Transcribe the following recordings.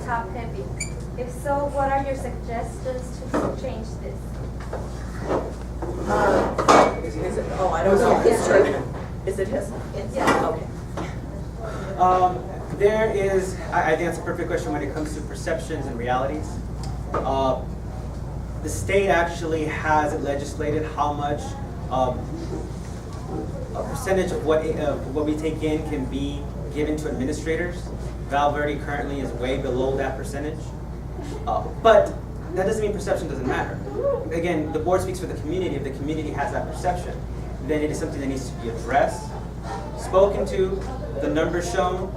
top heavy? If so, what are your suggestions to change this? Is it, oh, I don't know. It's true. Is it his? Yeah. Okay. There is, I think that's a perfect question when it comes to perceptions and realities. The state actually has legislated how much a percentage of what we take in can be given to administrators. Val Verde currently is way below that percentage. But that doesn't mean perception doesn't matter. Again, the board speaks for the community. If the community has that perception, then it is something that needs to be addressed, spoken to, the numbers shown,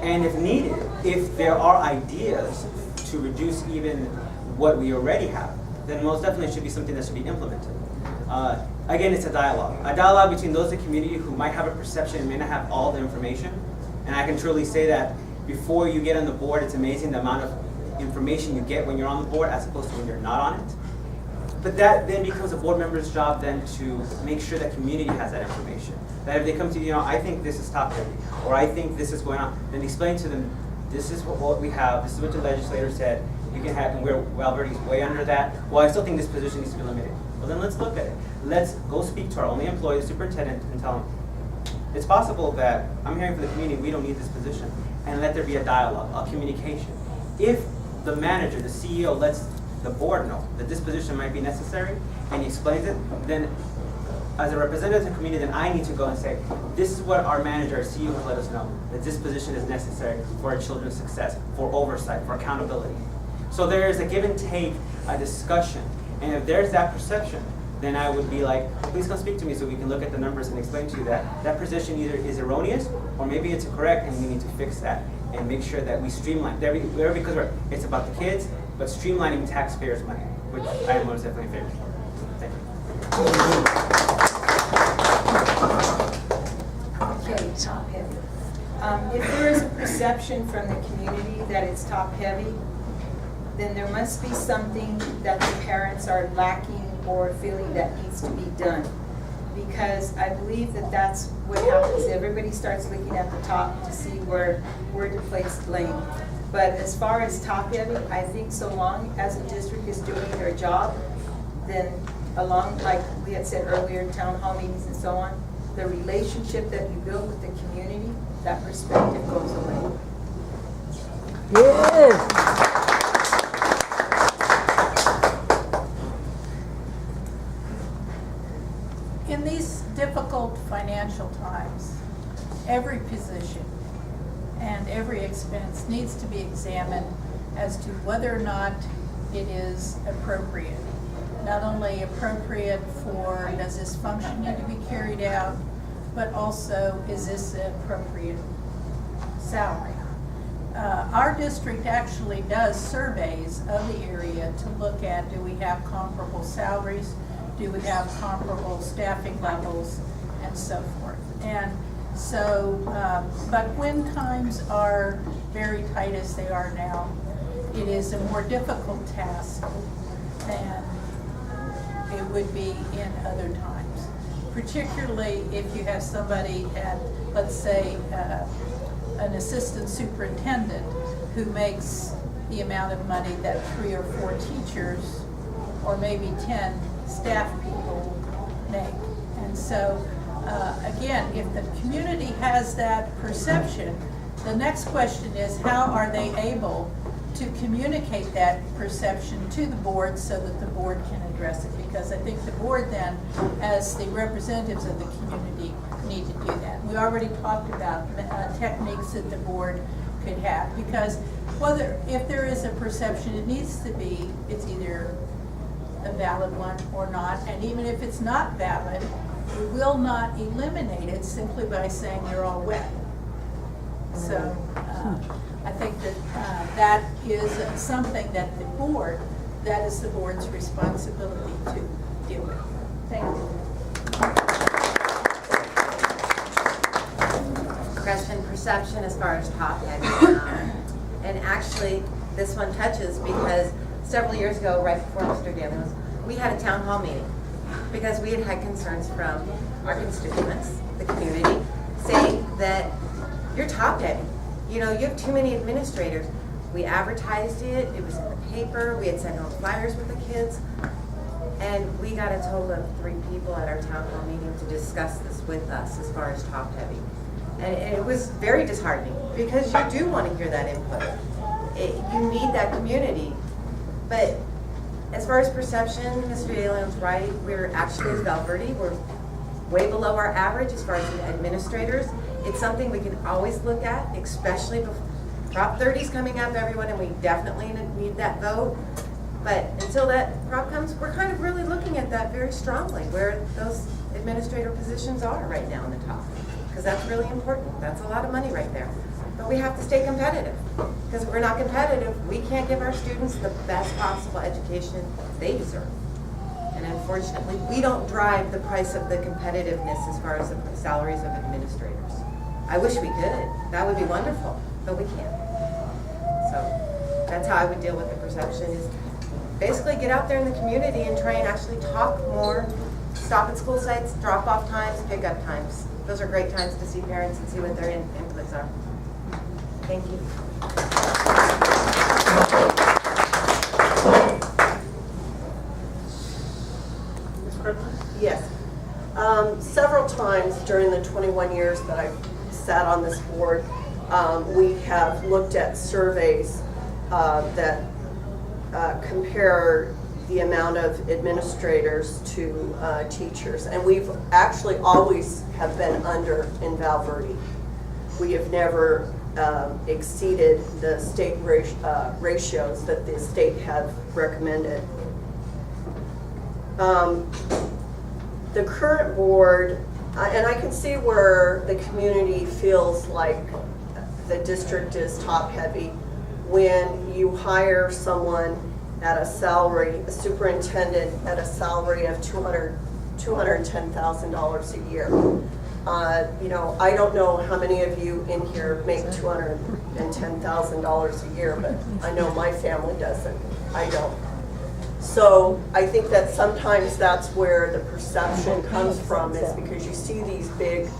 and if needed, if there are ideas to reduce even what we already have, then most definitely it should be something that should be implemented. Again, it's a dialogue between those in the community who might have a perception and may not have all the information. And I can truly say that before you get on the board, it's amazing the amount of information you get when you're on the board as opposed to when you're not on it. But that then becomes a board member's job then to make sure that community has that information. That if they come to you, I think this is top heavy, or I think this is going on, then explain to them, this is what we have, this is what the legislator said, you can have, and we're Valverde's way under that. Well, I still think this position needs to be limited. Well, then let's look at it. Let's go speak to our only employee, the superintendent, and tell him, it's possible that I'm hearing from the community, we don't need this position. And let there be a dialogue, a communication. If the manager, the CEO, lets the board know that this position might be necessary, and he explains it, then as a representative of the community, then I need to go and say, this is what our manager, our CEO has let us know, that this position is necessary for our children's success, for oversight, for accountability. So there is a give and take, a discussion. And if there's that perception, then I would be like, please come speak to me so we can look at the numbers and explain to you that that position either is erroneous or maybe it's correct and we need to fix that and make sure that we streamline. Because it's about the kids, but streamlining taxpayers' money, which I am most definitely in favor of. Thank you. Okay, top heavy. If there is a perception from the community that it's top heavy, then there must be something that the parents are lacking or feeling that needs to be done. Because I believe that that's what happens. Everybody starts looking at the top to see where to place blame. But as far as top heavy, I think so long as a district is doing their job, then along, like we had said earlier, town hall meetings and so on, the relationship that you build with the community, that perspective goes away. Yes. In these difficult financial times, every position and every expense needs to be examined as to whether or not it is appropriate. Not only appropriate for, does this function need to be carried out, but also, is this an appropriate salary? Our district actually does surveys of the area to look at, do we have comparable salaries? Do we have comparable staffing levels and so forth? And so, but when times are very tight as they are now, it is a more difficult task than it would be in other times. Particularly if you have somebody at, let's say, an assistant superintendent who makes the amount of money that 3 or 4 teachers or maybe 10 staff people make. And so, again, if the community has that perception, the next question is how are they able to communicate that perception to the board so that the board can address it? Because I think the board then, as the representatives of the community, need to do that. We already talked about techniques that the board could have, because if there is a perception, it needs to be, it's either a valid one or not, and even if it's not valid, we will not eliminate it simply by saying you're all wet. So I think that that is something that the board, that is the board's responsibility to deal with. Thank you. Question, perception as far as top heavy. And actually, this one touches because several years ago, right before Mr. Daly was, we had a town hall meeting because we had had concerns from our constituents, the community, saying that you're top heavy. You know, you have too many administrators. We advertised it, it was in the paper, we had sent home flyers with the kids. And we got a total of 3 people at our town hall meeting to discuss this with us as far as top heavy. And it was very disheartening because you do want to hear that input. You need that community. But as far as perception, Mr. Alion's right. We're actually, as Val Verde, we're way below our average as far as the administrators. It's something we can always look at, especially before Prop 30 is coming up, everyone, and we definitely need that vote. But until that prop comes, we're kind of really looking at that very strongly, where those administrator positions are right now in the top. Because that's really important. That's a lot of money right there. But we have to stay competitive. Because if we're not competitive, we can't give our students the best possible education they deserve. And unfortunately, we don't drive the price of the competitiveness as far as the salaries of administrators. I wish we could. That would be wonderful, but we can't. So that's how I would deal with the perception, is basically get out there in the community and try and actually talk more, stop at school sites, drop off times, pick up times. Those are great times to see parents and see what their inputs are. Thank you. Yes. Several times during the 21 years that I've sat on this board, we have looked at surveys that compare the amount of administrators to teachers. And we've actually always have been under in Val Verde. We have never exceeded the state ratios that the state have recommended. The current board, and I can see where the community feels like the district is top heavy when you hire someone at a salary, a superintendent at a salary of $210,000 a year. You know, I don't know how many of you in here make $210,000 a year, but I know my family doesn't. I don't. So I think that sometimes that's where the perception comes from, is because you see these big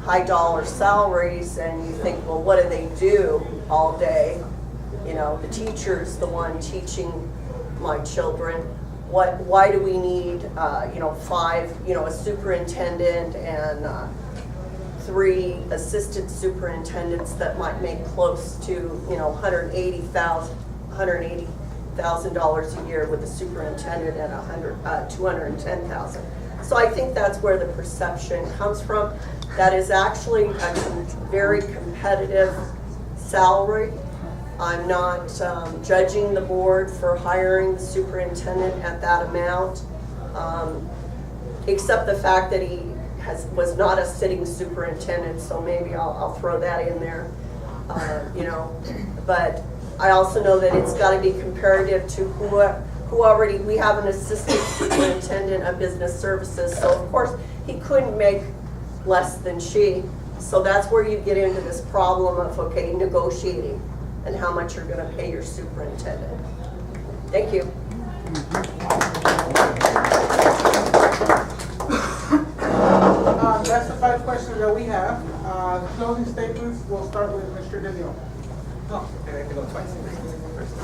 high dollar salaries and you think, well, what do they do all day? You know, the teacher's the one teaching my children. Why do we need, you know, 5, you know, a superintendent and 3 assistant superintendents that might make close to, you know, $180,000 a year with a superintendent at $210,000. So I think that's where the perception comes from. That is actually a very competitive salary. I'm not judging the board for hiring the superintendent at that amount, except the fact that he was not a sitting superintendent, so maybe I'll throw that in there, you know. But I also know that it's got to be comparative to who already, we have an assistant superintendent of business services, so of course he couldn't make less than she. So that's where you get into this problem of, okay, negotiating and how much you're going to pay your superintendent. Thank you. That's the 5 questions that we have. Closing statements, we'll start with Mr. DeLeon. Oh, I have to go twice. First.